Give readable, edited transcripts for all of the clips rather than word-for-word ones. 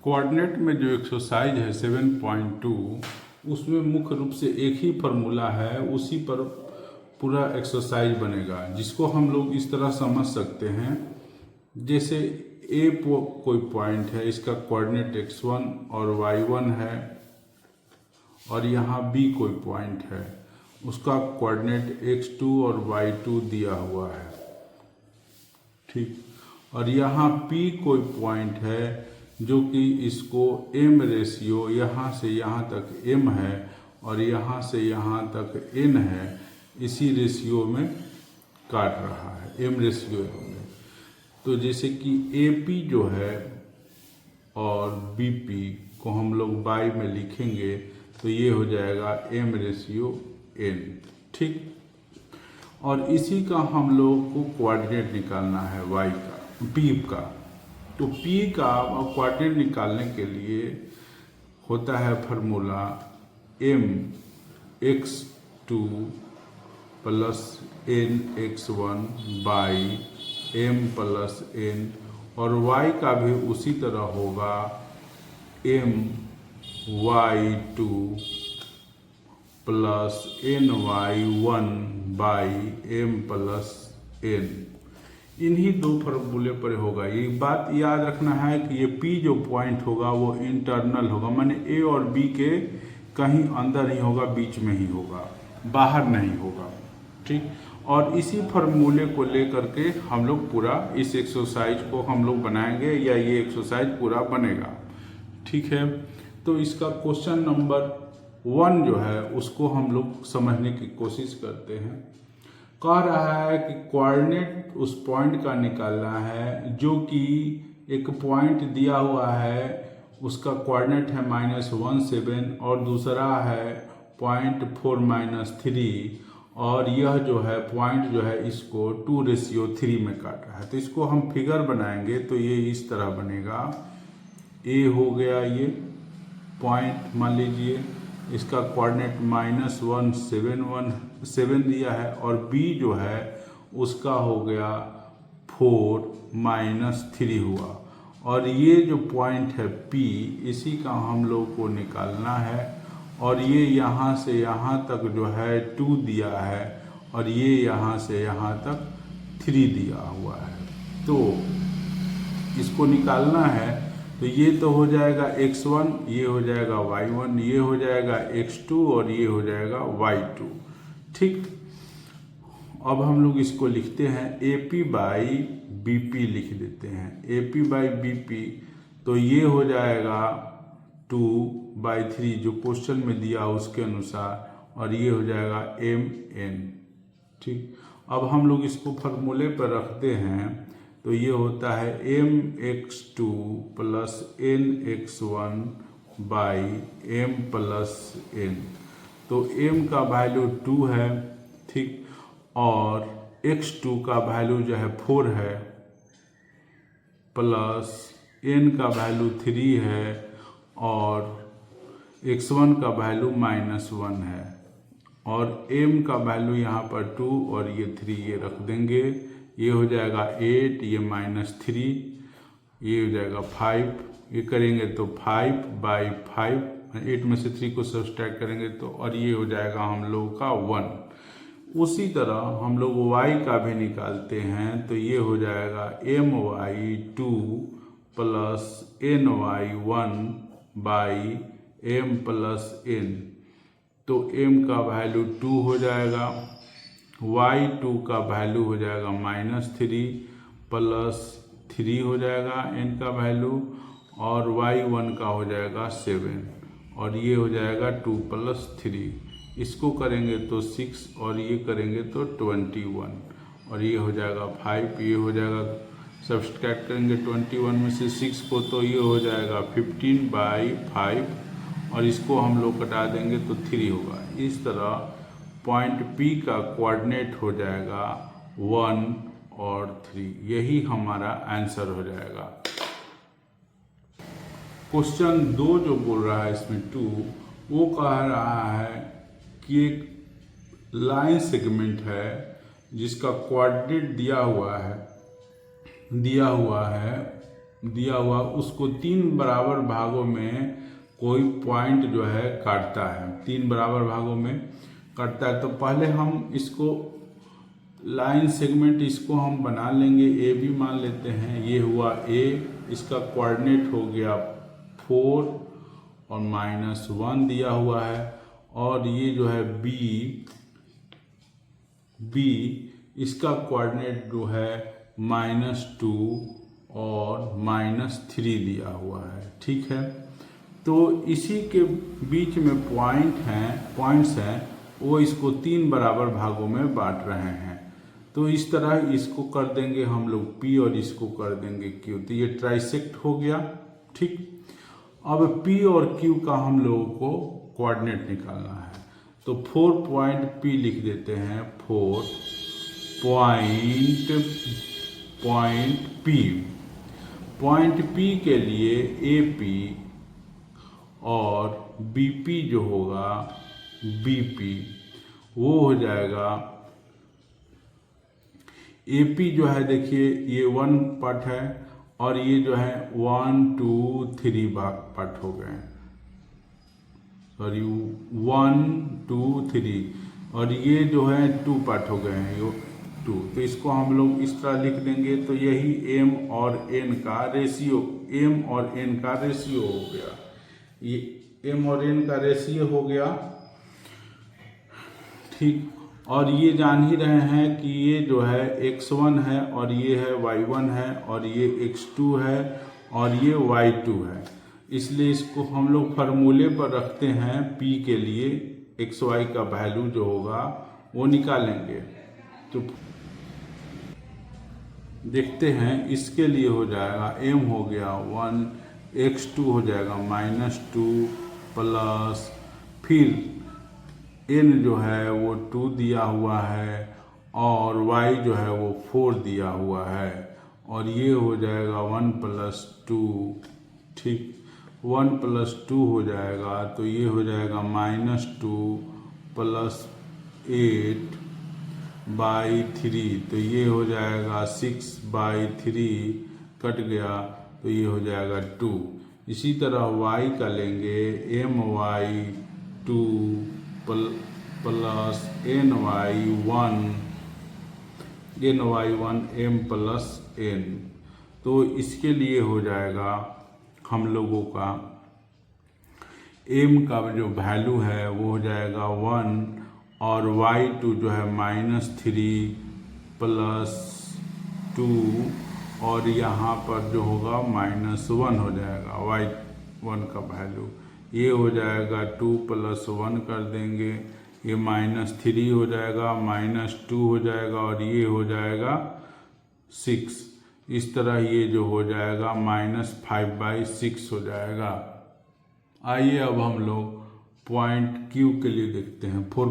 Coordinate में जो exercise है 7.2 उसमें मुख्य रूप से एक ही फार्मूला है, उसी पर पूरा एक्सरसाइज बनेगा, जिसको हम लोग इस तरह समझ सकते हैं। जैसे ए कोई पॉइंट है, इसका कोऑर्डिनेट x1 और y1 है, और यहाँ बी कोई पॉइंट है, उसका कोऑर्डिनेट x2 और y2 दिया हुआ है, ठीक। और यहाँ P कोई पॉइंट है जो कि इसको m रेशियो यहाँ से यहाँ तक m है और यहाँ से यहाँ तक n है, इसी रेशियो में काट रहा है, m रेशियो में। तो जैसे कि AP जो है और BP को हम लोग y में लिखेंगे तो ये हो जाएगा m रेशियो n, ठीक। और इसी का हम लोग को कोऑर्डिनेट निकालना है y का, P का। तो P का कोऑर्डिनेट निकालने के लिए होता है formula m x2 plus n x1 by m plus n, और y का भी उसी तरह होगा m y2 plus n y1 by m plus n। इन्हीं दो फार्मूले पर होगा। ये बात याद रखना है कि ये P जो पॉइंट होगा वो इंटरनल होगा, माने A और B के कहीं अंदर नहीं होगा, बीच में ही होगा, बाहर नहीं होगा, ठीक। और इसी फार्मूले को लेकर के हम लोग पूरा इस एक्सरसाइज को हम लोग बनाएंगे, या ये एक्सरसाइज पूरा बनेगा, ठीक है। तो इसका क्वेश्चन नंबर 1 जो है उसको हम लोग समझने की कोशिश करते हैं। कह रहा है कि कोऑर्डिनेट उस पॉइंट का निकालना है जो कि एक पॉइंट दिया हुआ है, उसका कोऑर्डिनेट है -17 और दूसरा है 0.4-3, और यह जो है पॉइंट जो है इसको 2:3 में काट रहा है। तो इसको हम फिगर बनाएंगे तो ये इस तरह बनेगा। ए हो गया ये पॉइंट, मान लीजिए इसका कोऑर्डिनेट -1.7 दिया है, और बी जो है उसका हो गया 4-3 हुआ, और ये जो पॉइंट है पी, इसी का हम लोग को निकालना है। और ये यहाँ से यहाँ तक जो है 2 दिया है, और ये यहाँ से यहाँ तक 3 दिया हुआ है। तो इसको निकालना है तो ये तो हो जाएगा x1, ये हो जाएगा y1, ये हो जाएगा x2 और ये हो जाएगा y2, ठीक। अब हम लोग इसको लिखते हैं AP बाई BP लिख देते हैं, AP बाई BP। तो ये हो जाएगा 2/3 जो क्वेश्चन में दिया उसके अनुसार, और ये हो जाएगा mn, ठीक। अब हम लोग इसको फार्मूले पर रखते हैं तो ये होता है mx2 plus nx1 by m plus n। तो m का वैल्यू 2 है, ठीक, और x2 का वैल्यू जो है 4 है, प्लस n का वैल्यू 3 है, और x1 का वैल्यू -1 है, और m का वैल्यू यहाँ पर 2 और ये 3 ये रख देंगे। ये हो जाएगा 8, ये -3, ये हो जाएगा 5, ये करेंगे तो 5/5, 8 में से 3 को सब्सट्रैक्ट करेंगे तो, और ये हो जाएगा हम लोगों का 1। उसी तरह हम लोग y का भी निकालते हैं तो ये हो जाएगा my2 plus ny1 by m plus n। तो m का वैल्यू 2 हो जाएगा, y2 का वैल्यू हो जाएगा -3 प्लस 3 हो जाएगा n का वैल्यू, और y1 का हो जाएगा 7, और ये हो जाएगा 2 प्लस 3। इसको करेंगे तो 6, और ये करेंगे तो 21, और ये हो जाएगा 5, ये हो जाएगा, सब्सट्रैक्ट करेंगे 21 में से 6 को तो ये हो जाएगा 15/5, और इसको हम लोग कटा देंगे तो 3 होगा। इस तरह पॉइंट P का कोऑर्डिनेट हो जाएगा 1 और 3, यही हमारा आंसर हो जाएगा। क्वेश्चन 2 जो बोल रहा है इसमें 2, वो कह रहा है कि एक लाइन सेगमेंट है जिसका कोऑर्डिनेट दिया हुआ है दिया हुआ उसको 3 बराबर भागों में कोई पॉइंट जो है काटता है, 3 बराबर भागों में काटता है। तो पहले हम इसको लाइन सेगमेंट इसको हम बना लेंगे, ए भी मान लेते हैं। ये हुआ ए, इसका कोऑर्डिनेट हो गया 4 और -1 दिया हुआ है। और ये जो है बी, इसका कोऑर्डिनेट जो है -2 और -3 दिया हुआ है। ठीक है, तो इसी के बीच में पॉइंट्स हैं, वो इसको 3 बराबर भागों में बांट रहे हैं। तो इस तरह इसको कर देंगे हम लोग P और इसको कर देंगे Q, तो ये ट्राइसेक्ट हो गया। ठीक, अब P और Q का हम लोगों को कोऑर्डिनेट निकालना है, तो 4 पॉइंट P लिख देते हैं, 4 पॉइंट P। पॉइंट P के लिए AP और BP जो होगा BP, वो हो जाएगा AP जो है देखिए ये 1 पार्ट है और ये जो है 1 2 3 पार्ट हो गए, सॉरी 1 2 3, और ये जो है 2 पार्ट हो गए हैं, ये 2। तो इसको हम लोग इस तरह लिख देंगे। तो यही M और N का रेशियो, M और N का रेशियो हो गया, ये M और N का रेशियो हो गया। ठीक, और ये जान ही रहे हैं कि ये जो है x1 है और ये है y1 है और ये x2 है और ये y2 है। इसलिए इसको हम लोग फार्मूले पर रखते हैं, p के लिए xy का वैल्यू जो होगा वो निकालेंगे। तो देखते हैं, इसके लिए हो जाएगा m हो गया 1, x2 हो जाएगा -2 प्लस, फिर n जो है वो 2 दिया हुआ है और y जो है वो 4 दिया हुआ है, और ये हो जाएगा 1 + 2। ठीक, 1 + 2 हो जाएगा, तो ये हो जाएगा -2 + 8/3, तो ये हो जाएगा 6/3, कट गया तो ये हो जाएगा 2। इसी तरह y का लेंगे, my2 plus ny1 m plus n। तो इसके लिए हो जाएगा हम लोगों का m का जो वैल्यू है वो हो जाएगा 1 और y2 जो है -3 + 2 और यहाँ पर जो होगा -1 हो जाएगा y1 का वैल्यू। ये हो जाएगा 2 + 1 कर देंगे, ये -3 हो जाएगा, -2 हो जाएगा और ये हो जाएगा 6। इस तरह ये जो हो जाएगा -5/6 हो जाएगा। आइए अब हम लोग पॉइंट Q के लिए देखते हैं। 4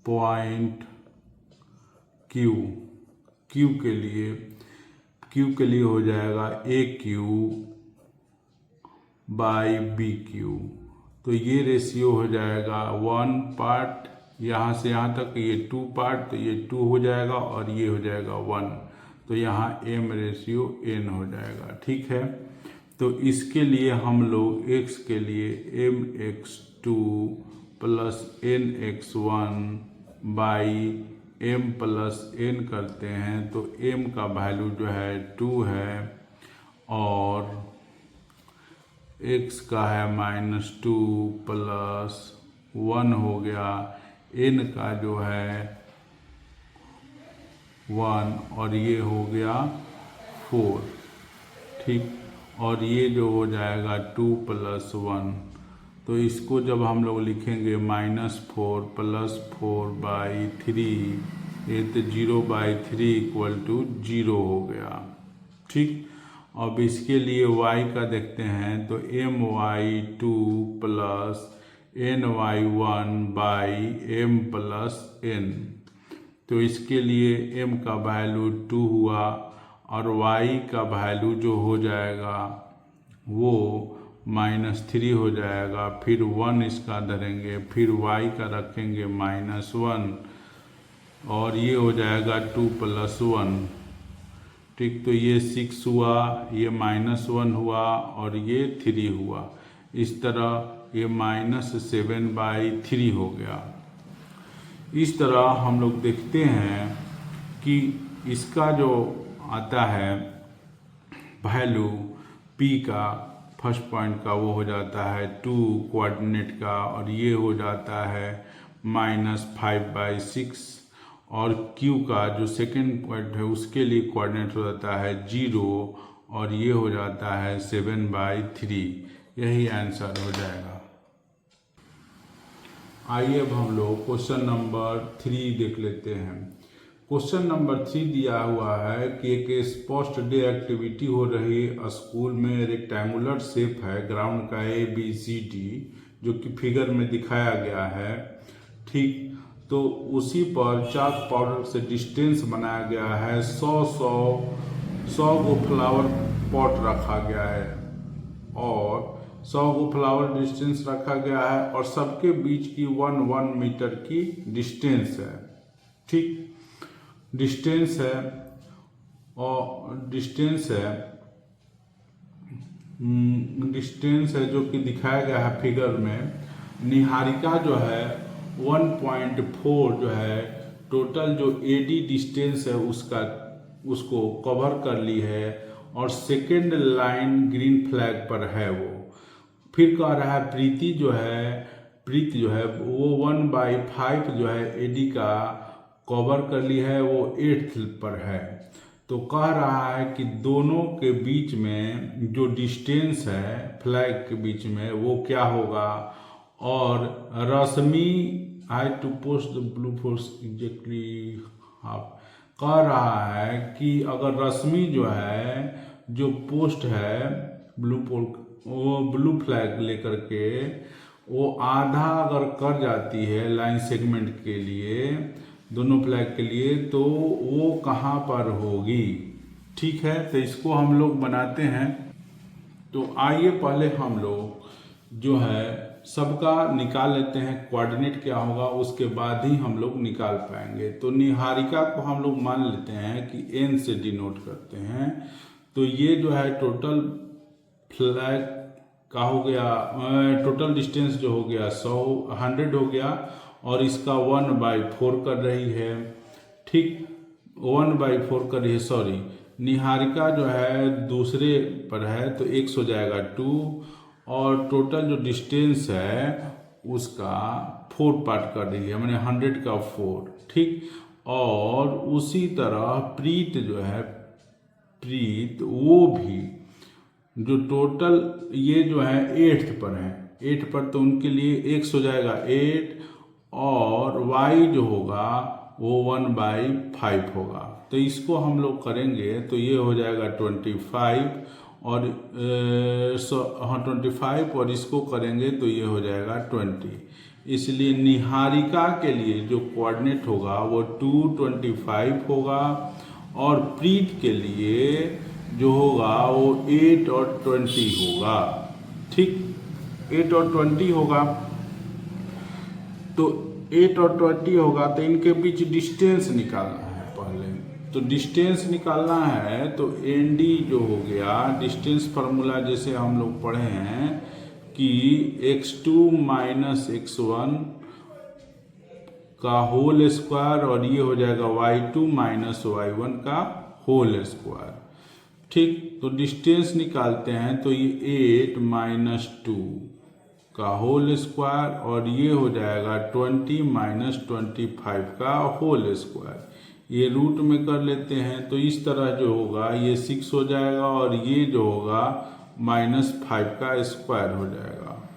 पॉइंट Q के लिए हो जाएगा AQ/BQ। तो ये रेशियो हो जाएगा 1 पार्ट, यहाँ से यहाँ तक ये 2 पार्ट, तो ये 2 हो जाएगा और ये हो जाएगा 1, तो यहाँ M/N हो जाएगा। ठीक है, तो इसके लिए हम लोग x के लिए mx2 + nx1/m + n करते हैं। तो m का वैल्यू जो है 2 है और x का है -2 + 1 हो गया, n का जो है 1 और ये हो गया 4। ठीक, और ये जो हो जाएगा 2 + 1, तो इसको जब हम लोग लिखेंगे -4 + 4/3, ये तो 0/3 = 0 हो गया। ठीक, अब इसके लिए y का देखते हैं, तो my2 + ny1/m + n। तो इसके लिए m का वैल्यू 2 हुआ और y का वैल्यू जो हो जाएगा वो -3 हो जाएगा, फिर 1 इसका धरेंगे, फिर y का रखेंगे -1 और ये हो जाएगा 2 + 1। ठीक। तो ये 6 हुआ, ये -1 हुआ और ये 3 हुआ। इस तरह ये -7/3 हो गया। इस तरह हम लोग देखते हैं कि इसका जो आता है वैल्यू p का फर्स्ट पॉइंट का वो हो जाता है 2 कोऑर्डिनेट का, और ये हो जाता है -5/6, और q का जो सेकंड पॉइंट है उसके लिए कोऑर्डिनेट हो जाता है 0, और ये हो जाता है 7/3। यही आंसर हो जाएगा। आइए अब हम लोग क्वेश्चन नंबर 3 देख लेते हैं। क्वेश्चन नंबर 3 दिया हुआ है कि एक स्पोर्ट्स डे एक्टिविटी हो रही स्कूल में, रेक्टेंगुलर शेप है ग्राउंड का ABCD, जो कि फिगर में दिखाया गया है। ठीक। तो उसी पर चाक पाउडर से डिस्टेंस बनाया गया है। 100 गो फ्लावर पॉट रखा गया है और 100 गो फ्लावर डिस्टेंस रखा गया है, और सबके बीच की 1 मीटर की डिस्टेंस है। ठीक। डिस्टेंस है जो कि दिखाया गया है फिगर में। निहारिका जो है 1.4 जो है टोटल जो AD डिस्टेंस है उसको कवर कर ली है, और सेकेंड लाइन ग्रीन फ्लैग पर है वो। फिर कह रहा है प्रीति जो है वो 1/5 जो है AD का कवर कर ली है, वो 8th पर है। तो कह रहा है कि दोनों के बीच में जो डिस्टेंस है फ्लैग के बीच में वो क्या होगा, और Rashmi I to post the blue force exactly half. कह रहा है कि अगर रश्मि जो है जो पोस्ट है ब्लू फ्लैग लेकर के वो आधा अगर कर जाती है लाइन सेगमेंट के लिए, दोनों फ्लैग के लिए, तो वो कहाँ पर होगी। ठीक है। तो इसको हम लोग बनाते हैं। तो आइए पहले हम लोग जो है सबका निकाल लेते हैं कोऑर्डिनेट क्या होगा, उसके बाद ही हम लोग निकाल पाएंगे। तो निहारिका को हम लोग मान लेते हैं कि n से डिनोट करते हैं। तो ये जो है टोटल फ्लैग का हो गया, टोटल डिस्टेंस जो हो गया 100 हो गया, और इसका 1/4 कर रही है। ठीक। 1/4 कर रही है, सॉरी। निहारिका जो है दूसरे पर है तो x हो जाएगा 2, और टोटल जो डिस्टेंस है उसका 4 पार्ट कर रही है, मैंने 100 का 4। ठीक। और उसी तरह प्रीत जो है वो भी जो टोटल ये जो है 8th पर है, 8 पर, तो उनके लिए x हो जाएगा 8, और y जो होगा वो 1/5 होगा। तो इसको हम लोग करेंगे तो ये हो जाएगा 25, और 25, और इसको करेंगे तो ये हो जाएगा 20। इसलिए निहारिका के लिए जो कोऑर्डिनेट होगा वो 225 होगा, और प्रीत के लिए जो होगा वो 8 और 20 होगा। ठीक। 8 और 20 होगा। तो 8 और 20 होगा, तो इनके बीच डिस्टेंस निकालना है पहले। तो डिस्टेंस निकालना है तो ND जो हो गया, डिस्टेंस फार्मूला जैसे हम लोग पढ़े हैं कि x2 - x1 का होल स्क्वायर, और ये हो जाएगा y2 - y1 का होल स्क्वायर। ठीक। तो डिस्टेंस निकालते हैं तो ये 8 - 2 का होल स्क्वायर, और ये हो जाएगा 20 - 25 का होल स्क्वायर। ये रूट में कर लेते हैं तो इस तरह जो होगा ये 6 हो जाएगा, और ये जो होगा -5 का स्क्वायर हो जाएगा।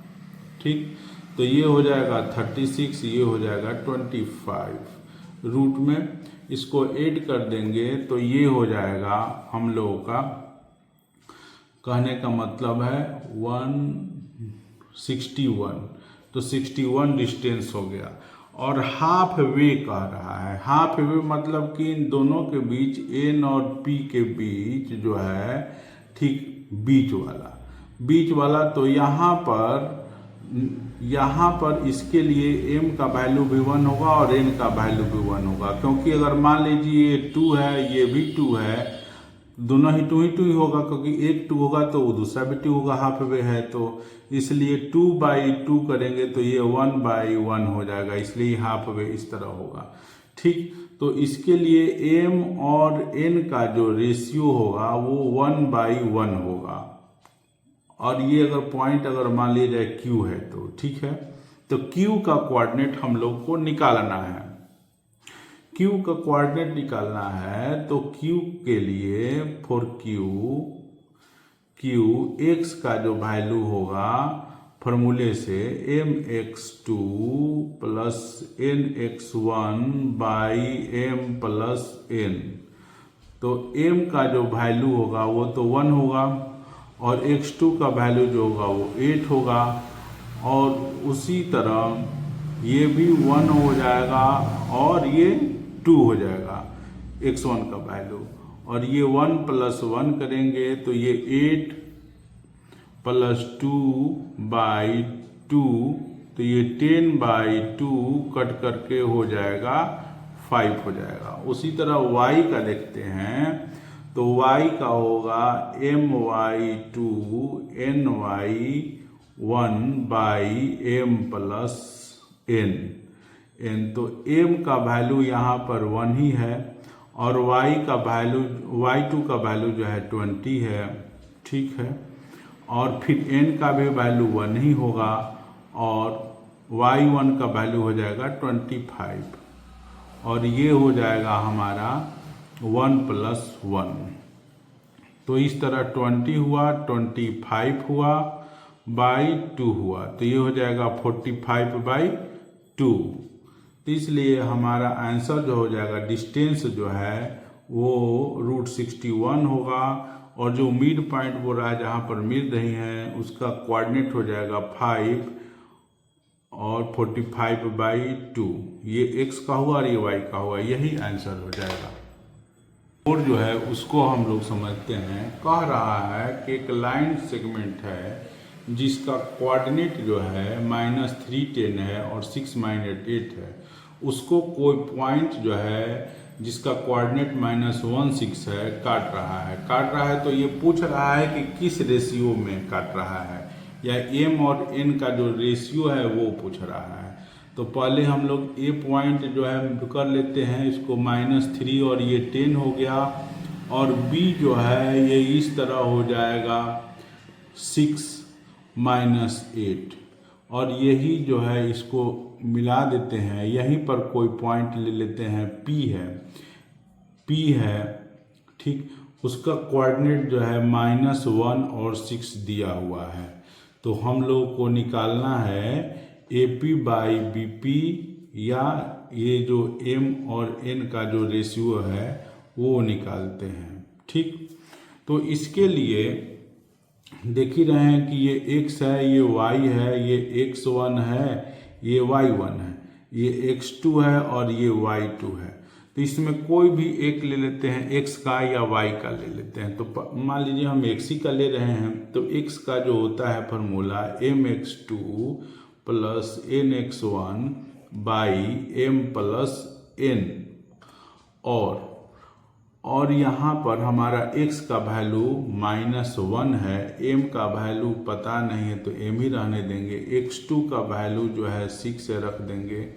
ठीक। तो ये हो जाएगा 36, ये हो जाएगा 25। रूट में इसको ऐड कर देंगे तो ये हो जाएगा हम लोगों का, कहने का मतलब है 161। तो 61 डिस्टेंस हो गया। और हाफ वे कह रहा है। हाफ वे मतलब कि इन दोनों के बीच N और P के बीच जो है, ठीक, बीच वाला। तो यहाँ पर इसके लिए m का वैल्यू भी 1 होगा और n का वैल्यू भी 1 होगा, क्योंकि अगर मान लीजिए ये 2 है, ये भी 2 है, दोनों ही टू ही होगा, क्योंकि एक 2 होगा तो वो दूसरा भी 2 होगा, हाफ वे है, तो इसलिए 2/2 करेंगे तो ये 1/1 हो जाएगा, इसलिए हाफ वे इस तरह होगा। ठीक, तो इसके लिए m और n का जो रेशियो होगा वो 1/1 होगा, और ये अगर पॉइंट अगर मान लिया जाए q है तो ठीक है। तो q का कोऑर्डिनेट हम लोग को निकालना है, q का कोऑर्डिनेट निकालना है, तो q के लिए फॉर q x का जो वैल्यू होगा फॉर्मूले से mx2 plus nx1 by m plus n, तो m का जो वैल्यू होगा वो तो 1 होगा, और x2 का वैल्यू जो होगा वो 8 होगा, और उसी तरह ये भी 1 हो जाएगा और ये 2 हो जाएगा x1 का वैल्यू, और ये 1 + 1 करेंगे तो ये 8 + 2/2, तो ये 10/2 कट करके हो जाएगा 5 हो जाएगा। उसी तरह y का देखते हैं, तो y का होगा my2 ny1/m + n, तो m का वैल्यू यहाँ पर 1 ही है, और y का वैल्यू y2 का वैल्यू जो है 20 है, ठीक है, और फिर n का भी वैल्यू 1 ही होगा, और y1 का वैल्यू हो जाएगा 25, और ये हो जाएगा हमारा 1 + 1, तो इस तरह 20 हुआ, 25 हुआ, /2 हुआ, तो ये हो जाएगा 45/2। तो इसलिए हमारा आंसर जो हो जाएगा, डिस्टेंस जो है वो √61 होगा, और जो मिड पॉइंट बोल रहा है जहाँ पर मिल रही हैं उसका कोऑर्डिनेट हो जाएगा 5 और 45/2, ये x का हुआ और ये y का हुआ, यही आंसर हो जाएगा। और जो है उसको हम लोग समझते हैं, कह रहा है कि एक लाइन सेगमेंट है जिसका कोऑर्डिनेट जो है -3 10 है और 6 8 है, उसको कोई पॉइंट जो है जिसका कोऑर्डिनेट -1 6 है काट रहा है, तो ये पूछ रहा है कि किस रेशियो में काट रहा है, या m और n का जो रेशियो है वो पूछ रहा है। तो पहले हम लोग a पॉइंट जो है कर लेते हैं, इसको -3 और ये 10 हो गया, और b जो है ये इस तरह हो जाएगा 6 -8, और यही जो है इसको मिला देते हैं, यहीं पर कोई पॉइंट ले लेते हैं, p है, ठीक, उसका कोऑर्डिनेट जो है -1 और 6 दिया हुआ है, तो हम लोग को निकालना है AP/BP, या ये जो m और n का जो रेशियो है वो निकालते हैं, ठीक। तो इसके लिए देख ही रहे हैं कि ये x है, ये y है, ये x1 है, ये y1 है, ये x2 है और ये y2 है, तो इसमें कोई भी एक ले लेते हैं, x का या y का ले लेते हैं। तो मान लीजिए हम x ही का ले रहे हैं, तो x का जो होता है formula mx2 + nx1 / m + n, और यहाँ पर हमारा x का वैल्यू -1 है, m का वैल्यू पता नहीं है तो m ही रहने देंगे, x2 का वैल्यू जो है 6 से रख देंगे,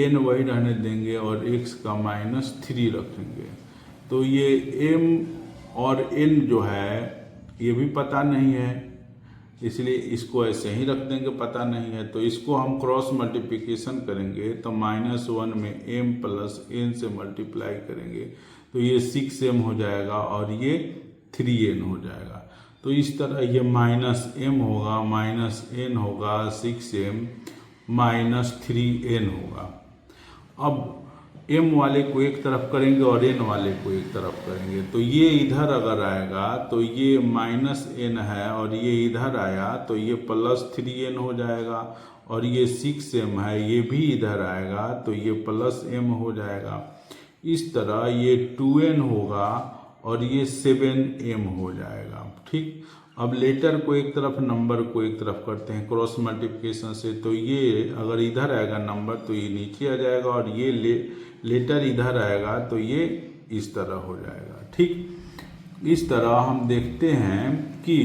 n वही रहने देंगे, और x का -3 रखेंगे। तो ये m और n जो है ये भी पता नहीं है, इसलिए इसको ऐसे ही रख देंगे, पता नहीं है, तो इसको हम क्रॉस मल्टीप्लिकेशन करेंगे, तो -1 में m + n से मल्टीप्लाई करेंगे, तो ये 6m हो जाएगा और ये 3n हो जाएगा। तो इस तरह ये -m होगा, -n होगा, 6m -3n होगा। अब m वाले को एक तरफ करेंगे और n वाले को एक तरफ करेंगे, तो ये इधर अगर आएगा तो ये -n है, और ये इधर आया तो ये +3n हो जाएगा, और ये 6m है, ये भी इधर आएगा तो ये +m हो जाएगा। इस तरह ये 2n होगा और ये 7m हो जाएगा, ठीक। अब लेटर को एक तरफ, नंबर को एक तरफ करते हैं क्रॉस मल्टीप्लिकेशन से, तो ये अगर इधर आएगा नंबर तो ये नीचे आ जाएगा, और ये लेटर इधर आएगा तो ये इस तरह हो जाएगा, ठीक। इस तरह हम देखते हैं कि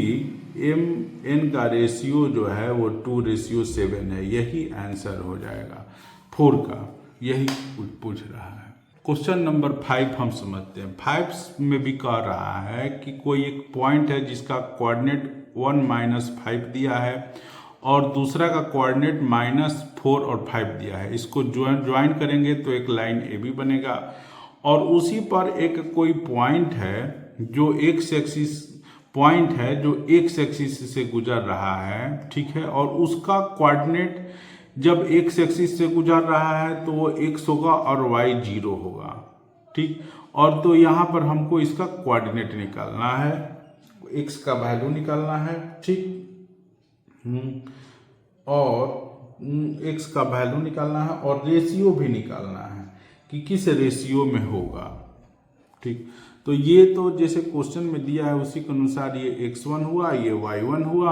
एम एन का रेशियो जो है वो 2:7 है। यही आंसर हो जाएगा 4 का, यही पूछ रहा है। क्वेश्चन नंबर 5 हम समझते हैं। 5 में भी कह रहा है कि कोई एक पॉइंट है जिसका कोऑर्डिनेट 1 - 5 दिया है और दूसरा का कोऑर्डिनेट -4 और 5 दिया है। इसको ज्वाइन करेंगे तो एक लाइन ए बी बनेगा और उसी पर एक कोई पॉइंट है जो एक्स एक्सिस से गुजर रहा है, ठीक है, और उसका कोऑर्डिनेट जब एक्स एक्सिस से गुजर रहा है तो वो x होगा और y 0 होगा, ठीक। और तो यहाँ पर हमको इसका कोऑर्डिनेट निकालना है, x का वैल्यू निकालना है, ठीक, और x का वैल्यू निकालना है और रेशियो भी निकालना है कि किस रेशियो में होगा, ठीक। तो ये तो जैसे क्वेश्चन में दिया है उसी के अनुसार ये x1 हुआ, ये y1 हुआ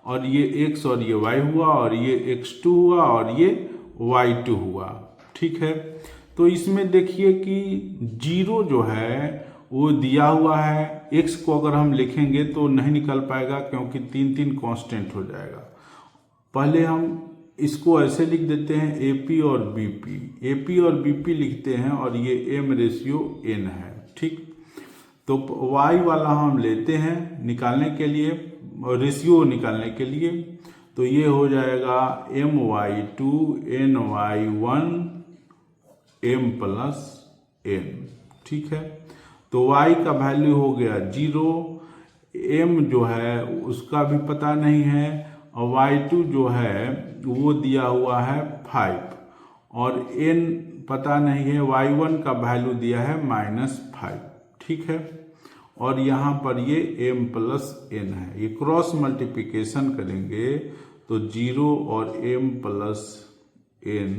और ये x और ये y हुआ और ये x2 हुआ और ये y2 हुआ, ठीक है। तो इसमें देखिए कि 0 जो है वो दिया हुआ है, x को अगर हम लिखेंगे तो नहीं निकल पाएगा क्योंकि 3 कांस्टेंट हो जाएगा। पहले हम इसको ऐसे लिख देते हैं AP और BP लिखते हैं और ये m/n है, ठीक। तो y वाला हम लेते हैं निकालने के लिए, रेशियो निकालने के लिए, तो ये हो जाएगा my2 ny1 m+n, ठीक है। तो y का वैल्यू हो गया 0, m जो है उसका भी पता नहीं है और y2 जो है वो दिया हुआ है 5 और n पता नहीं है, y1 का वैल्यू दिया है -5, ठीक है। और यहाँ पर ये m+n है, ये क्रॉस मल्टीप्लिकेशन करेंगे तो 0 और m+n,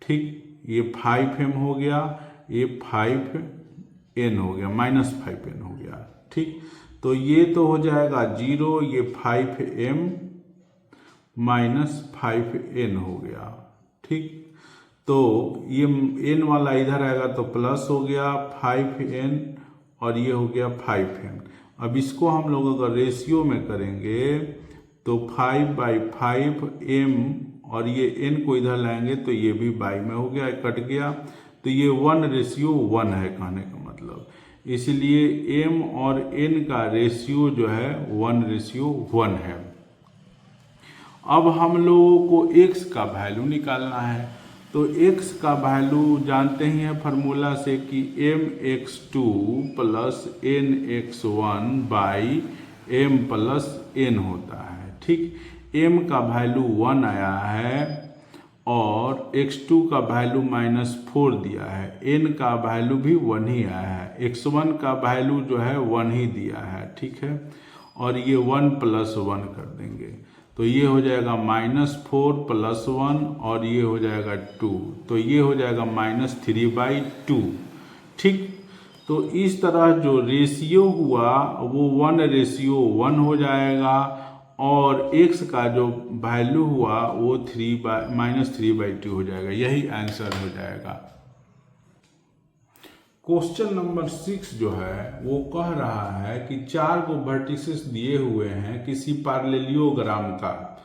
ठीक, ये 5m हो गया, ये 5n हो गया, -5n हो गया, ठीक। तो ये तो हो जाएगा 0, ये 5m -5n हो गया, ठीक। तो ये n वाला इधर आएगा तो प्लस हो गया 5n और ये हो गया 5n। अब इसको हम लोग अगर रेशियो में करेंगे तो 5/5m और ये n को इधर लाएंगे तो ये भी बाई में हो गया, कट गया, तो ये 1:1 है कहने का मतलब। इसलिए m और n का रेशियो जो है 1:1 है। अब हम लोगों को x का वैल्यू निकालना है, तो x का वैल्यू जानते ही हैं फार्मूला से कि mx2 + nx1/m+n होता है, ठीक। m का वैल्यू 1 आया है और x2 का वैल्यू -4 दिया है, n का वैल्यू भी 1 ही आया है, x1 का वैल्यू जो है 1 ही दिया है, ठीक है। और ये 1 + 1 कर देंगे तो ये हो जाएगा -4 + 1 और ये हो जाएगा 2, तो ये हो जाएगा -3/2, ठीक। तो इस तरह जो रेशियो हुआ वो 1:1 हो जाएगा और x का जो वैल्यू हुआ वो -3/2 हो जाएगा, यही आंसर हो जाएगा। क्वेश्चन नंबर 6 जो है वो कह रहा है कि 4 को वर्टिसेस दिए हुए हैं किसी पैरेललोग्राम का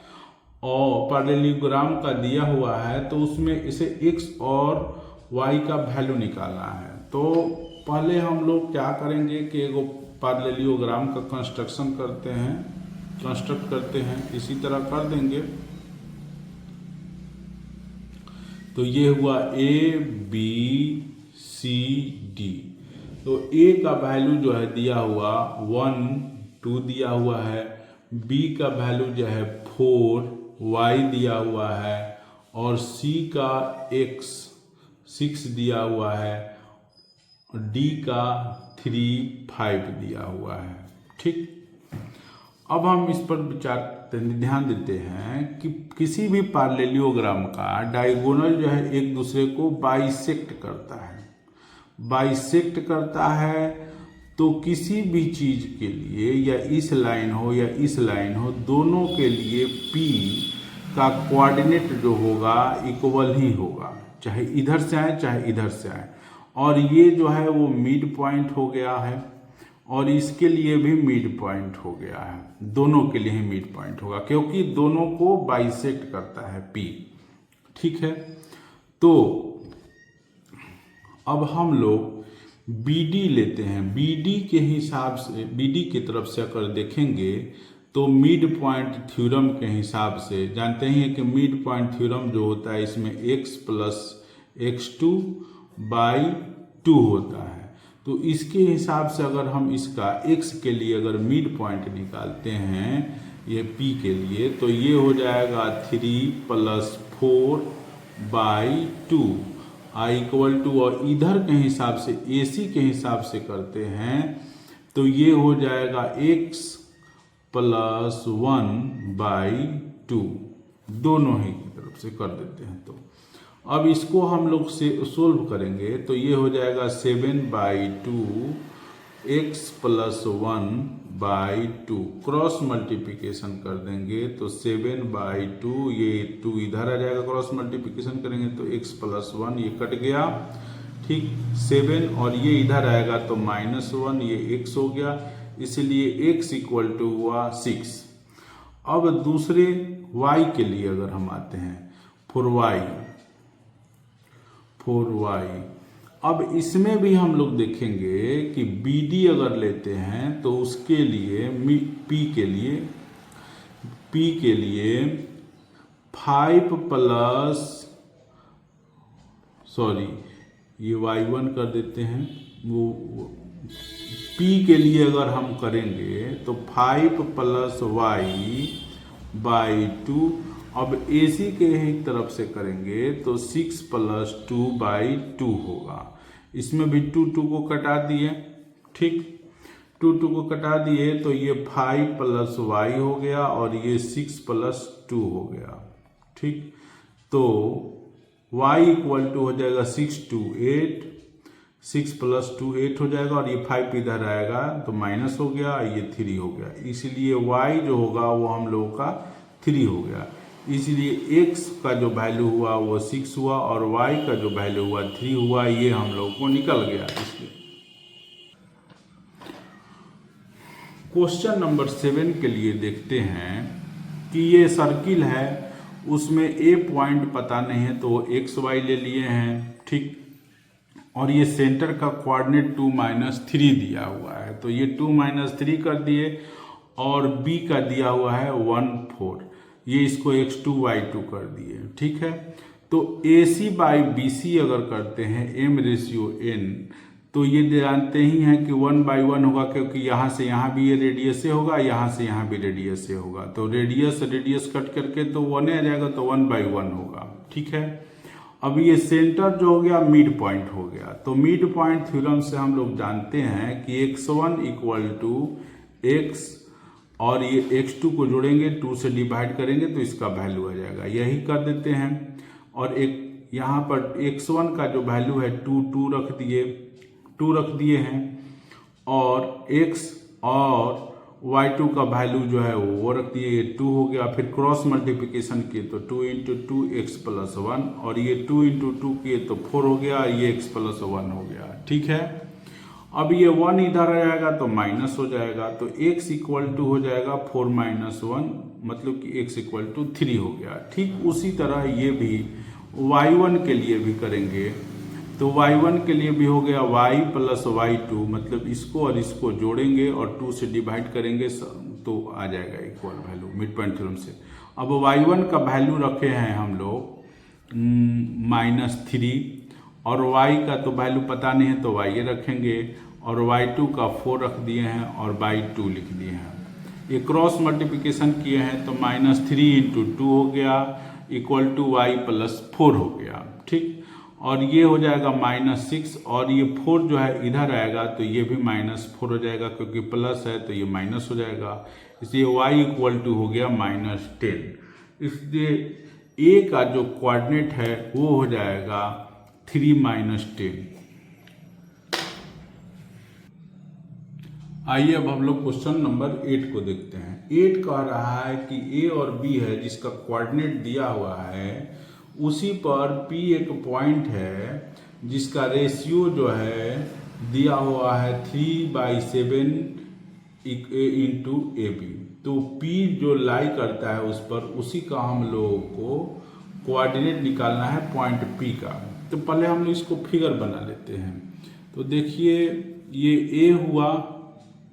और पैरेललोग्राम का दिया हुआ है तो उसमें इसे x और y का वैल्यू निकालना है। तो पहले हम लोग क्या करेंगे कि एगो पैरेललोग्राम का कंस्ट्रक्ट करते हैं, इसी तरह कर देंगे। तो ये हुआ ABCD, तो A का वैल्यू जो है दिया हुआ 1 2 दिया हुआ है, B का वैल्यू जो है 4 Y दिया हुआ है और C का X 6 दिया हुआ है, D का 3 5 दिया हुआ है, ठीक। अब हम इस पर ध्यान देते हैं कि किसी भी पैरेललोग्राम का डायगोनल जो है एक दूसरे को बाइसेक्ट करता है, तो किसी भी चीज के लिए या इस लाइन हो या इस लाइन हो, दोनों के लिए P का कोऑर्डिनेट जो होगा इक्वल ही होगा, चाहे इधर से आए चाहे इधर से आए। और ये जो है वो मिड पॉइंट हो गया है और इसके लिए भी मिड पॉइंट हो गया है, दोनों के लिए ही मिड पॉइंट होगा क्योंकि दोनों को बाइसेक्ट करता है P। ठीक है, तो अब हम लोग BD लेते हैं। BD के हिसाब से, BD की तरफ से अगर देखेंगे तो मिड पॉइंट थ्योरम के हिसाब से जानते ही हैं कि मिड पॉइंट थ्योरम जो होता है इसमें x प्लस x2/2 होता है। तो इसके हिसाब से अगर हम इसका x के लिए अगर मिड पॉइंट निकालते हैं ये P के लिए, तो ये हो जाएगा 3 + 4/2 I=2। और इधर के हिसाब से AC के हिसाब से करते हैं तो ये हो जाएगा x + 1/2, दोनों ही की तरफ से कर देते हैं। तो अब इसको हम लोग से सोल्व करेंगे तो ये हो जाएगा 7/2 x + 1/2, क्रॉस मल्टीप्लिकेशन कर देंगे तो 7/2, ये 2 इधर आ जाएगा, क्रॉस मल्टीप्लिकेशन करेंगे तो x + 1 ये कट गया। ठीक, 7 और ये इधर आएगा तो -1, ये x हो गया, इसलिए x = हुआ 6। अब दूसरे y के लिए अगर हम आते हैं, 4y, अब इसमें भी हम लोग देखेंगे कि BD अगर लेते हैं तो उसके लिए P के लिए 5 प्लस, सॉरी ये y1 कर देते हैं, वो P के लिए अगर हम करेंगे तो 5 + y/2। अब AC के ही तरफ से करेंगे तो 6 + 2/2 होगा। इसमें भी 2 को कटा दिए। ठीक, 2 को कटा दिए तो ये 5 + y हो गया और ये 6 + 2 हो गया। ठीक, तो y = हो जाएगा 6 × 2 = 8, 6 + 2 8 हो जाएगा और ये 5 इधर आएगा तो माइनस हो गया, ये 3 हो गया, इसलिए y जो होगा वो हम लोगों का 3 हो गया। इसलिए x का जो वैल्यू हुआ वो 6 हुआ और y का जो वैल्यू हुआ 3 हुआ, ये हम लोग को निकल गया। इसलिए क्वेश्चन नंबर 7 के लिए देखते हैं कि ये सर्किल है, उसमें A पॉइंट पता नहीं है तो XY ले लिए हैं। ठीक, और ये सेंटर का कोऑर्डिनेट 2 - 3 दिया हुआ है तो ये 2 - 3 कर दिए और B का दिया हुआ है 1 4, ये इसको x2 y2 कर दिए। ठीक है, तो AC/BC अगर करते हैं m/n तो ये जानते ही हैं कि 1/1 होगा क्योंकि यहाँ से यहाँ भी ये रेडियस से होगा, यहाँ से यहाँ भी रेडियस से होगा, तो रेडियस कट करके तो 1 आ जाएगा तो 1/1 होगा। ठीक है, अब ये सेंटर जो हो गया मिड पॉइंट हो गया, तो मिड पॉइंट थ्योरम से हम लोग जानते हैं कि x1 = x और ये x2 को जोड़ेंगे, 2 से डिवाइड करेंगे तो इसका वैल्यू आ जाएगा, यही कर देते हैं। और एक यहाँ पर x1 का जो वैल्यू है 2 रख दिए हैं और x और y2 का वैल्यू जो है वो रख दिए, ये 2 हो गया। फिर क्रॉस मल्टीप्लिकेशन किए तो 2 × 2 x + 1 और ये 2 × 2 किए तो 4 हो गया, ये x + 1 हो गया। ठीक है, अब ये 1 इधर आ जाएगा तो माइनस हो जाएगा, तो x = हो जाएगा 4 - 1, मतलब कि x = 3 हो गया। ठीक उसी तरह ये भी y1 के लिए भी करेंगे तो y1 के लिए भी हो गया y + y2, मतलब इसको और इसको जोड़ेंगे और 2 से डिवाइड करेंगे तो आ जाएगा equal value mid point theorem से। अब y1 का वैल्यू रखे हैं हम लोग -3 और y का तो वैल्यू पता नहीं है तो y रखेंगे और y2 का 4 रख दिए हैं और y2 लिख दिए हैं। ये क्रॉस मल्टीप्लिकेशन किए हैं तो -3 × 2 हो गया = y + 4 हो गया। ठीक, और ये हो जाएगा -6 और ये 4 जो है इधर आएगा तो ये भी -4 हो जाएगा क्योंकि प्लस है तो ये माइनस हो जाएगा, इसलिए y = हो गया -10। इसलिए a का जो कोऑर्डिनेट है वो हो जाएगा 3 - 10। आइए अब हम लोग क्वेश्चन नंबर 8 को देखते हैं। 8 कह रहा है कि A और B है जिसका कोऑर्डिनेट दिया हुआ है, उसी पर P एक पॉइंट है जिसका रेशियो जो है दिया हुआ है 3/7 इंटू ए बी। तो P जो लाई करता है उस पर, उसी का हम लोगों को कोऑर्डिनेट निकालना है पॉइंट P का। तो पहले हम लोग इसको फिगर बना लेते हैं। तो देखिए ये A हुआ,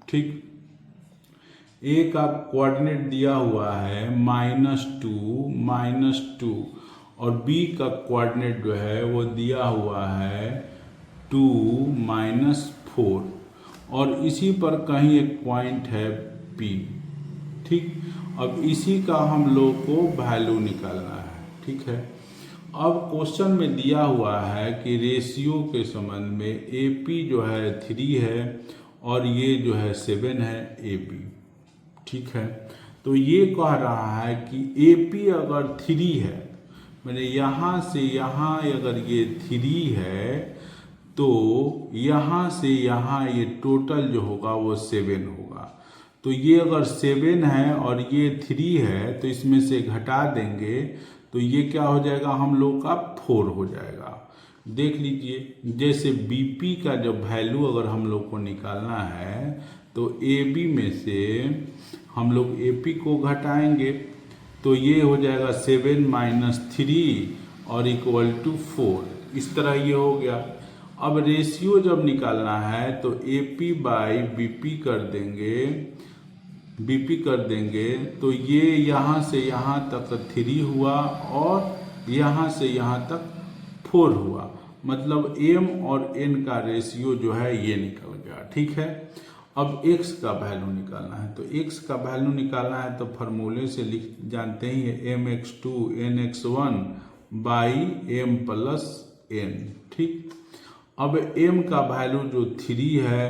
ठीक, A का कोऑर्डिनेट दिया हुआ है -2 और B का कोऑर्डिनेट जो है वो दिया हुआ है 2 -4 और इसी पर कहीं एक पॉइंट है P, ठीक। अब इसी का हम लोग को वैल्यू निकालना है, ठीक है। अब क्वेश्चन में दिया हुआ है कि रेशियो के संबंध में AP जो है 3 है और ये जो है 7 है AB, ठीक है। तो ये कह रहा है कि AP अगर 3 है, मैंने यहाँ से यहाँ अगर ये 3 है तो यहाँ से यहाँ ये टोटल जो होगा वो 7 होगा। तो ये अगर 7 है और ये 3 है तो इसमें से घटा देंगे तो ये क्या हो जाएगा, हम लोग का 4 हो जाएगा। देख लीजिए, जैसे BP का जो वैल्यू अगर हम लोग को निकालना है तो AB में से हम लोग AP को घटाएंगे तो ये हो जाएगा 7 - 3 और इक्वल टू 4। इस तरह ये हो गया। अब रेशियो जब निकालना है तो AP/BP कर देंगे, BP कर देंगे तो ये यहाँ से यहाँ तक 3 हुआ और यहाँ से यहाँ तक 4 हुआ। मतलब M और N का रेशियो जो है ये निकल गया, ठीक है। अब x का वैल्यू निकालना है। तो x का वैल्यू निकालना है तो फार्मूले से लिख जानते ही है mx2 nx1 m + n, ठीक। अब m का वैल्यू जो 3 है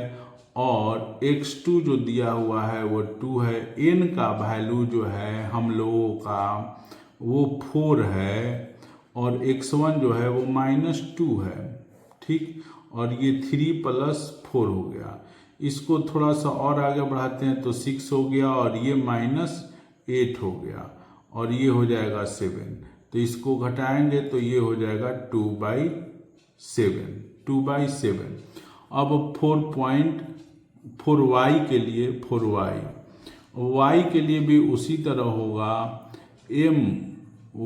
और x2 जो दिया हुआ है वो 2 है, n का वैल्यू जो है हम लोगों का वो 4 है और x1 जो है वो -2 है, ठीक। और ये 3 + 4 हो गया। इसको थोड़ा सा और आगे बढ़ाते हैं तो 6 हो गया और ये -8 हो गया और ये हो जाएगा 7। तो इसको घटाएंगे तो ये हो जाएगा 2/7। अब 4y के लिए y के लिए भी उसी तरह होगा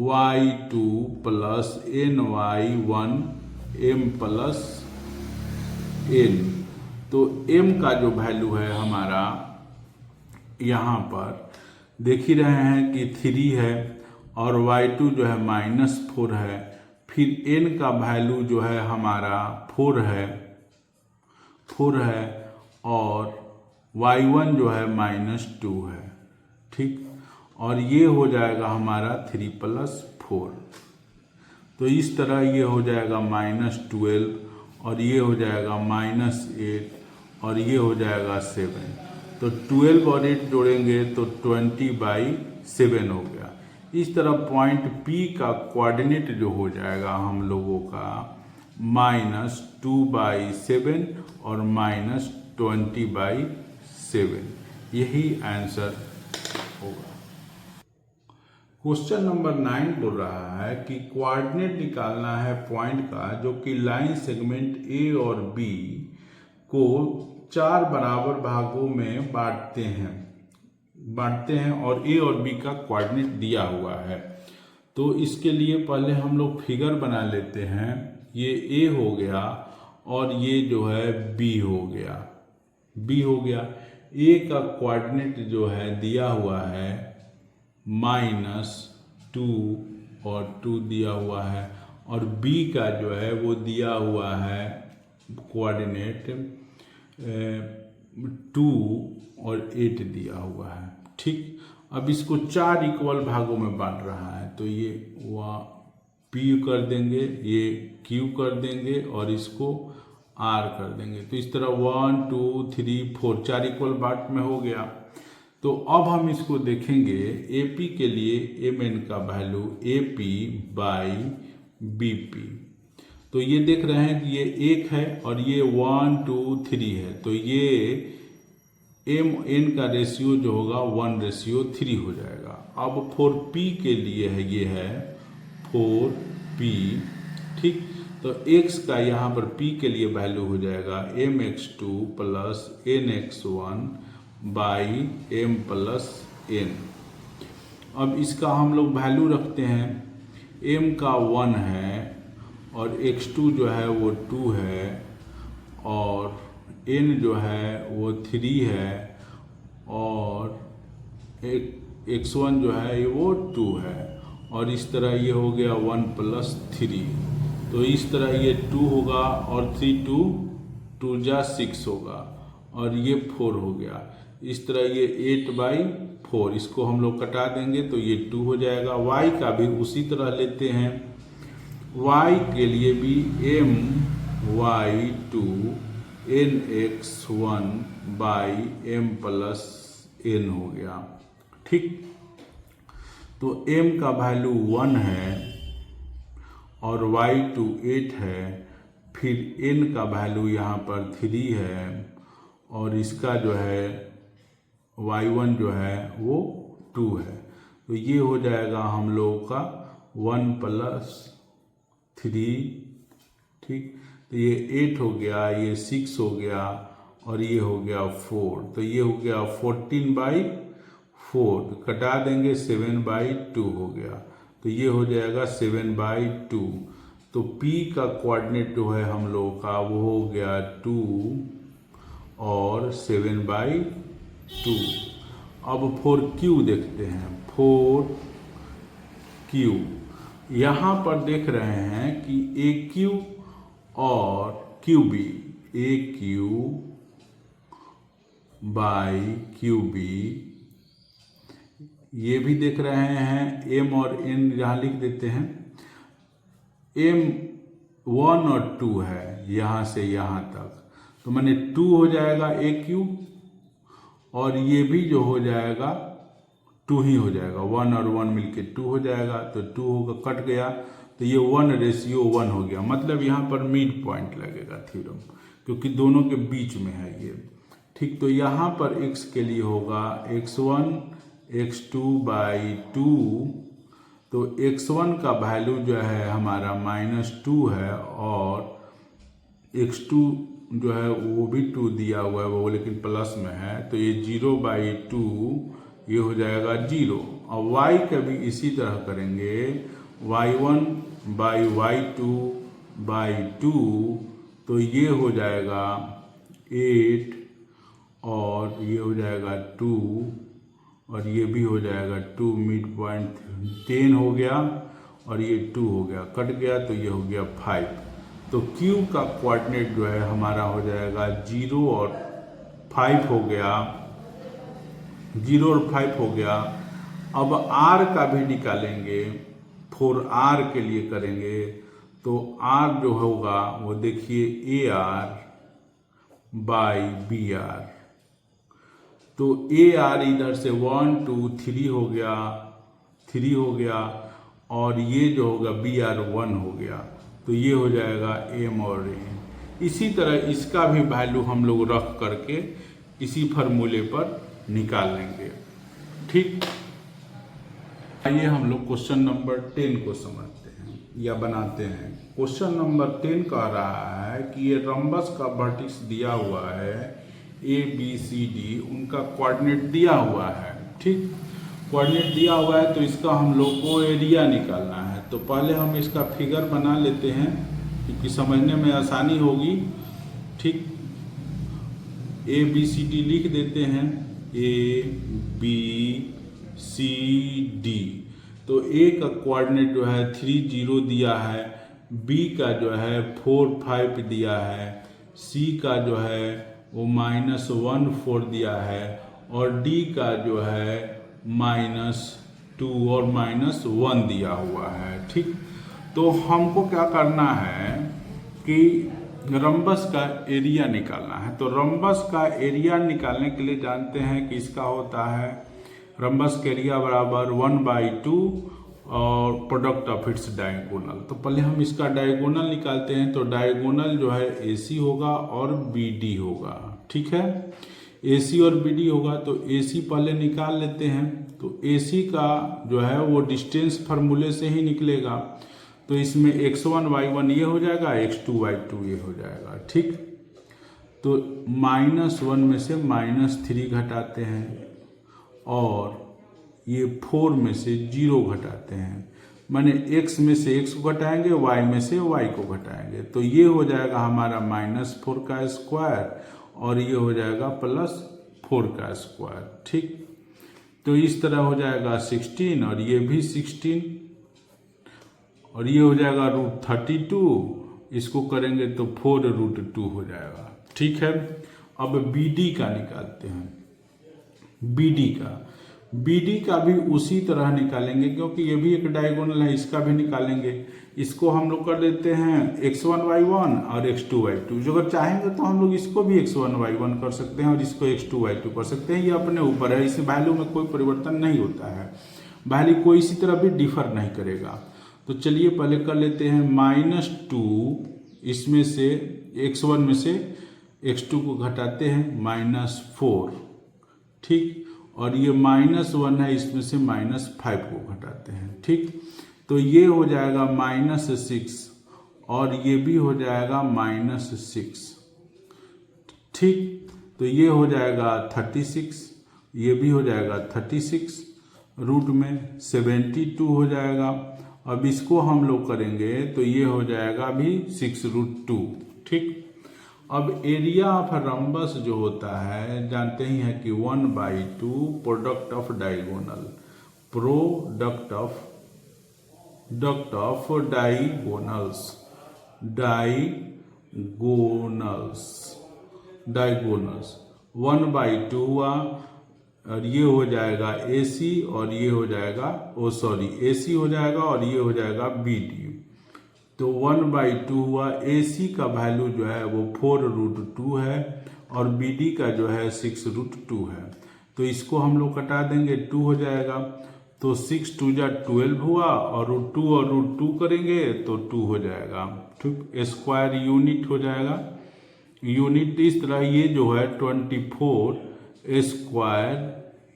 my2 + ny1 m + n। तो m का जो वैल्यू है हमारा यहाँ पर देख ही रहे हैं कि 3 है और y2 जो है -4 है। फिर n का वैल्यू जो है हमारा 4 है और y1 जो है -2 है, ठीक। और ये हो जाएगा हमारा 3 + 4। तो इस तरह ये हो जाएगा -12 और ये हो जाएगा -8 और ये हो जाएगा 7। तो 12 और 8 जोड़ेंगे तो 20/7 हो गया। इस तरह पॉइंट P का कोऑर्डिनेट जो हो जाएगा हम लोगों का -2/7 और -20/7, यही आंसर होगा। क्वेश्चन नंबर 9 बोल रहा है कि कोऑर्डिनेट निकालना है पॉइंट का जो कि लाइन सेगमेंट A और B को 4 बराबर भागों में बांटते हैं और A और B का कोऑर्डिनेट दिया हुआ है। तो इसके लिए पहले हम लोग फिगर बना लेते हैं। ये A हो गया और ये जो है B हो गया। A का कोऑर्डिनेट जो है दिया हुआ है -2 और 2 दिया हुआ है और B का जो है वो दिया हुआ है कोऑर्डिनेट 2 और 8 दिया हुआ है, ठीक। अब इसको 4 इक्वल भागों में बांट रहा है तो ये P कर देंगे, ये Q कर देंगे और इसको R कर देंगे। तो इस तरह 1 2 3 4 4 इक्वल पार्ट में हो गया। तो अब हम इसको देखेंगे AP के लिए MN का वैल्यू AP/BP। तो ये देख रहे हैं कि ये 1 है और ये 1 2 3 है। तो ये MN का रेशियो जो होगा 1:3 हो जाएगा। अब 4P के लिए है, ये है 4P, ठीक। तो x का यहाँ पर p के लिए वैल्यू हो जाएगा mx2 plus nx1 by m plus n। अब इसका हम लोग वैल्यू रखते हैं, m का 1 है और x2 जो है वो 2 है और n जो है वो 3 है और x1 जो है वो 2 है और इस तरह ये हो गया 1 प्लस 3। तो इस तरह ये 2 होगा और 3 2 जा 6 होगा और ये 4 हो गया। इस तरह ये 8/4, इसको हम लोग कटा देंगे तो ये 2 हो जाएगा। y का भी उसी तरह लेते हैं, y के लिए भी my2 nx1 by m plus n हो गया। ठीक, तो m का वैल्यू 1 है और y2 8 है, फिर n का वैल्यू यहाँ पर 3 है और इसका जो है y1 जो है वो 2 है। तो ये हो जाएगा हम लोगों का 1 प्लस 3। ठीक, तो ये 8 हो गया, ये 6 हो गया और ये हो गया 4। तो ये हो गया 14/4, कटा देंगे 7/2 हो गया। तो ये हो जाएगा 7/2। तो P का कोऑर्डिनेट जो है हम लोगों का वो हो गया 2 और 7/2। अब 4Q देखते हैं। 4Q यहाँ पर देख रहे हैं कि AQ और QB, AQ बाई QB ये भी देख रहे हैं। M और N यहाँ लिख देते हैं। M 1 और 2 है यहाँ से यहाँ तक, तो मैंने 2 हो जाएगा AQ और ये भी जो हो जाएगा 2 ही हो जाएगा। 1 और 1 मिलके 2 हो जाएगा, तो 2 होगा, कट गया, तो ये 1:1 हो गया। मतलब यहाँ पर मिड पॉइंट लगेगा थ्योरम, क्योंकि दोनों के बीच में है ये। ठीक, तो यहाँ पर x के लिए होगा x1 x2/2। तो x1 का वैल्यू जो है हमारा -2 है और x2 जो है वो भी 2 दिया हुआ है वो, लेकिन प्लस में है, तो ये 0/2 ये हो जाएगा 0। और y का भी इसी तरह करेंगे, y1/y2/2, तो ये हो जाएगा 8 और ये हो जाएगा 2 और ये भी हो जाएगा 2, मिड पॉइंट 10 हो गया और ये 2 हो गया, कट गया, तो ये हो गया 5। तो Q का कोऑर्डिनेट जो है हमारा हो जाएगा 0 और 5 हो गया, 0 और 5 हो गया। अब R का भी निकालेंगे, 4R के लिए करेंगे, तो R जो होगा वो देखिए AR/BR। तो AR इधर से 1 2 3 हो गया, 3 हो गया और ये जो होगा BR 1 हो गया, तो ये हो जाएगा M और N। इसी तरह इसका भी वैल्यू हम लोग रख करके इसी फार्मूले पर निकाल लेंगे। ठीक, आइए हम लोग क्वेश्चन नंबर 10 को समझते हैं या बनाते हैं। क्वेश्चन नंबर 10 कह रहा है कि ये रंबस का वर्टेक्स दिया हुआ है ABCD, उनका कोऑर्डिनेट दिया हुआ है। ठीक, कोऑर्डिनेट दिया हुआ है तो इसका हम लोग को एरिया निकालना है। तो पहले हम इसका फिगर बना लेते हैं क्योंकि समझने में आसानी होगी। ठीक, ABCD लिख देते हैं, ABCD। तो A का कोऑर्डिनेट जो है 3 0 दिया है, B का जो है 4 5 दिया है, C का जो है वो -1 4 दिया है और D का जो है -2 और -1 दिया हुआ है। ठीक, तो हमको क्या करना है कि रंबस का एरिया निकालना है। तो रंबस का एरिया निकालने के लिए जानते हैं कि इसका होता है रंबस का एरिया बराबर 1/2 और प्रोडक्ट ऑफ इट्स डायगोनल। तो पहले हम इसका डायगोनल निकालते हैं। तो डायगोनल जो है AC होगा और BD होगा। ठीक है, AC और BD होगा, तो AC पहले निकाल लेते हैं। तो AC का जो है वो डिस्टेंस फार्मूले से ही निकलेगा। तो इसमें x1 y1 ये हो जाएगा, x2 y2 ये हो जाएगा। ठीक, तो -1 में से -3 घटाते हैं और ये 4 में से 0 घटाते हैं, माने x में से x को घटाएंगे, y में से y को घटाएंगे, तो ये हो जाएगा हमारा -4 का स्क्वायर और ये हो जाएगा +4 का स्क्वायर। ठीक, तो इस तरह हो जाएगा 16 और ये भी 16 और ये हो जाएगा √32, इसको करेंगे तो 4√2 हो जाएगा। ठीक है, अब BD का निकालते हैं। BD का भी उसी तरह निकालेंगे क्योंकि ये भी एक डायगोनल है, इसका भी निकालेंगे। इसको हम लोग कर देते हैं x1 y1 और x2 y2। जो अगर चाहेंगे तो हम लोग इसको भी x1 y1 कर सकते हैं और इसको x2 y2 कर सकते हैं, ये अपने ऊपर है। इस वैल्यू में कोई परिवर्तन नहीं होता है, वैल्यू कोई इसी तरह भी डिफर नहीं करेगा। तो चलिए पहले कर लेते हैं -2, इसमें से x1 में से x2 को घटाते हैं -4। ठीक, और ये -1 है, इसमें से -5 को घटाते हैं। ठीक, तो ये हो जाएगा -6 और ये भी हो जाएगा -6। ठीक, तो ये हो जाएगा 36, ये भी हो जाएगा 36, रूट में 72 हो जाएगा। अब इसको हम लोग करेंगे तो ये हो जाएगा अभी 6√2। ठीक, अब एरिया ऑफ रम्बस जो होता है जानते ही हैं कि 1/2 product of diagonal, product of diagonals 1/2 हुआ और ये हो जाएगा AC और ये हो जाएगा AC हो जाएगा और ये हो जाएगा BD। तो 1/2 हुआ, AC का वैल्यू जो है वो 4√2 है और BD का जो है 6√2 है। तो इसको हम लोग कटा देंगे, 2 हो जाएगा, तो 6 2 जा 12 हुआ और √2 और √2 करेंगे तो 2 हो जाएगा। ठीक, स्क्वायर यूनिट हो जाएगा, यूनिट। इस तरह ये जो है 24 स्क्वायर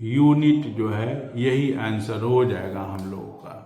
यूनिट जो है यही आंसर हो जाएगा हम लोगों का।